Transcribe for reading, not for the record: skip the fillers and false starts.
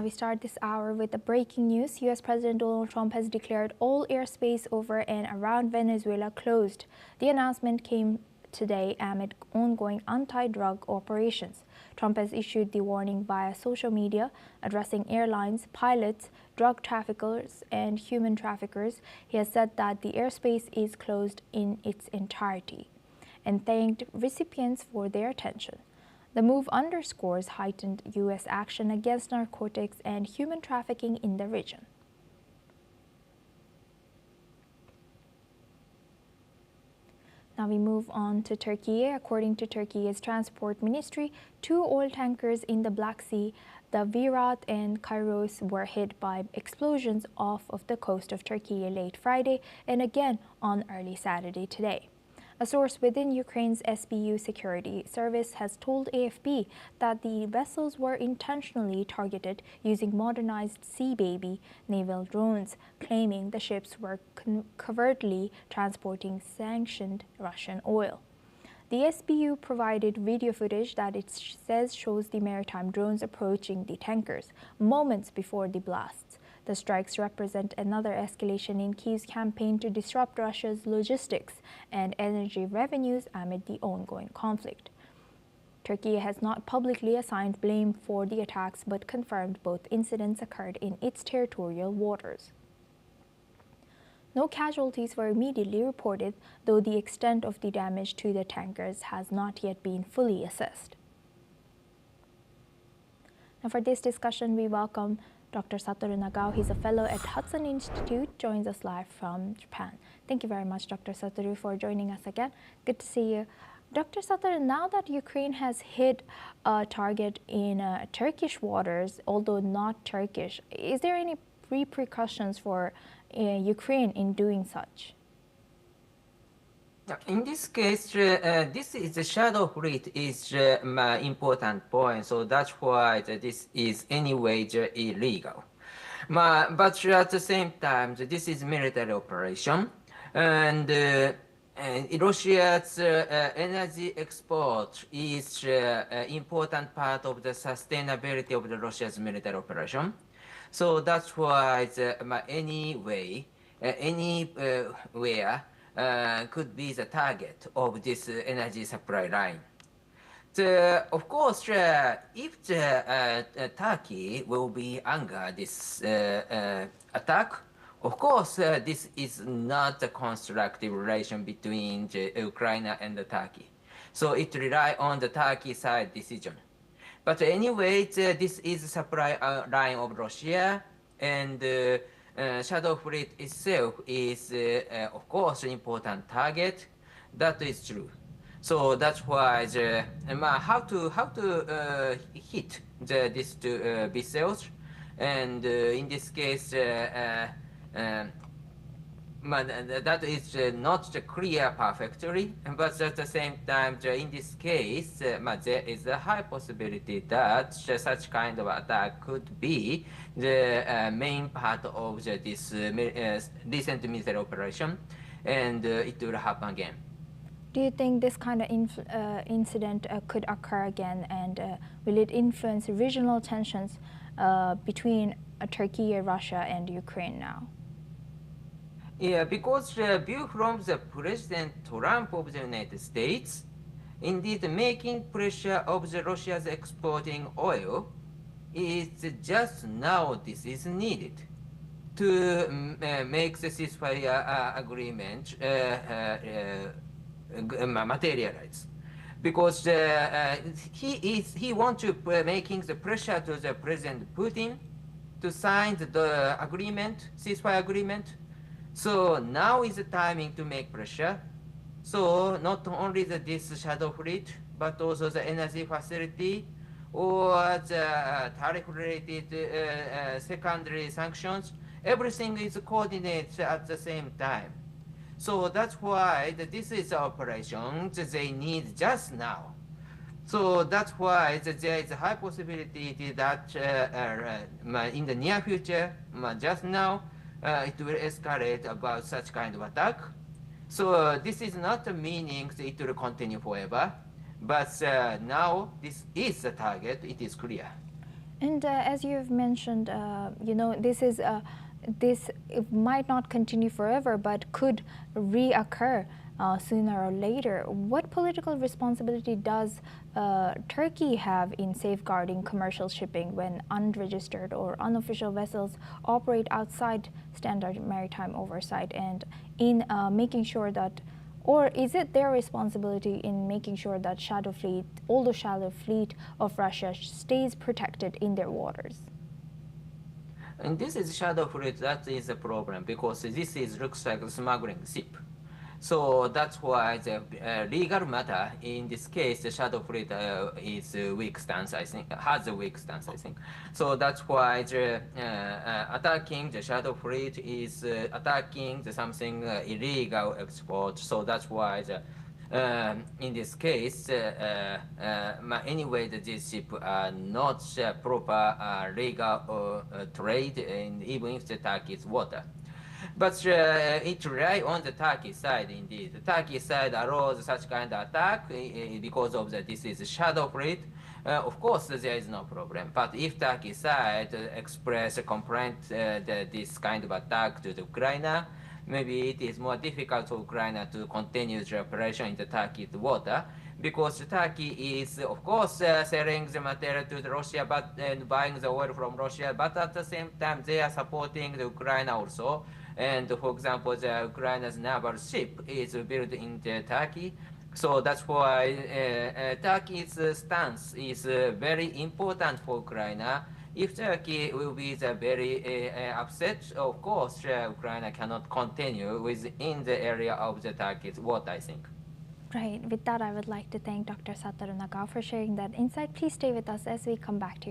Now we start this hour with the breaking news. U.S. President Donald Trump has declared all airspace over and around Venezuela closed. The announcement came today amid ongoing anti-drug operations. Trump has issued the warning via social media, addressing airlines, pilots, drug traffickers, and human traffickers. He has said that the airspace is closed in its entirety and thanked recipients for their attention. The move underscores heightened U.S. action against narcotics and human trafficking in the region. Now we move on to Turkey. According to Turkey's transport ministry, 2 oil tankers in the Black Sea, the Virat and Kairos, were hit by explosions off of the coast of Turkey late Friday and again on early Saturday today. A source within Ukraine's SBU security service has told AFP that the vessels were intentionally targeted using modernized Sea Baby naval drones, claiming the ships were covertly transporting sanctioned Russian oil. The SBU provided video footage that it says shows the maritime drones approaching the tankers moments before the blasts. The strikes represent another escalation in Kyiv's campaign to disrupt Russia's logistics and energy revenues amid the ongoing conflict. Turkey has not publicly assigned blame for the attacks but confirmed both incidents occurred in its territorial waters. No casualties were immediately reported, though the extent of the damage to the tankers has not yet been fully assessed. Now for this discussion, we welcome Dr. Satoru Nagao. He's a fellow at Hudson Institute, joins us live from Japan. Thank you very much, Dr. Satoru, for joining us again. Good to see you. Dr. Satoru, now that Ukraine has hit a target in Turkish waters, although not Turkish, is there any repercussions for Ukraine in doing such? In this case, this is the shadow fleet is my important point, so that's why this is anyway illegal. But at the same time, this is military operation, and Russia's energy export is an important part of the sustainability of the Russia's military operation. So that's why anywhere could be the target of this energy supply line. Of course, if Turkey will be under this attack, of course, this is not a constructive relation between Ukraine and Turkey. So it relies on the Turkey side decision. But anyway, this is a supply line of Russia, and shadow fleet itself is, of course, an important target. That is true. So that's why how to hit these two vessels, and in this case, that is not clear perfectly. But at the same time, in this case, there is a high possibility that such kind of attack could be the main part of this recent military operation, and it will happen again. Do you think this kind of incident could occur again, and will it influence regional tensions between Turkey, Russia, and Ukraine now? Yeah, because view from the President Trump of the United States, indeed making pressure of the Russia's exporting oil is just now this is needed to make the ceasefire agreement materialize. Because he wants to making the pressure to the President Putin to sign the agreement, ceasefire agreement. So now is the timing to make pressure. So not only this shadow fleet, but also the energy facility or the tariff-related secondary sanctions, everything is coordinated at the same time. So that's why this is operation that they need just now. So that's why there is a high possibility that in the near future, just now, it will escalate about such kind of attack. So this is not meaning that it will continue forever, but now this is the target, it is clear. And as you've mentioned, this it might not continue forever, but could reoccur sooner or later. What political responsibility does Turkey have in safeguarding commercial shipping when unregistered or unofficial vessels operate outside standard maritime oversight, and in making sure that, or is it their responsibility in making sure that all the shadow fleet of Russia stays protected in their waters? And this is shadow fleet, that is a problem because looks like a smuggling ship. So that's why the legal matter in this case, the shadow fleet is a weak stance, I think, has a weak stance, I think. So that's why the attacking the shadow fleet is attacking something illegal export. So that's why in this case, anyway, these ships are not proper legal trade, and even if the Turkey's water. But it relies on the Turkey side indeed. The Turkey side allows such kind of attack because of this is shadow fleet. Of course, there is no problem. But if Turkey side express a complaint that this kind of attack to the Ukraine, maybe it is more difficult for Ukraine to continue the operation in the Turkey's water because Turkey is, of course, selling the material to the Russia and buying the oil from Russia, but at the same time, they are supporting the Ukraine also. And for example, the Ukraine's naval ship is built in Turkey. So that's why Turkey's stance is very important for Ukraine. If Turkey will be very upset, of course, Ukraine cannot continue within the area of the Turkey's water, I think. Right. With that, I would like to thank Dr. Satoru Nagao for sharing that insight. Please stay with us as we come back to you.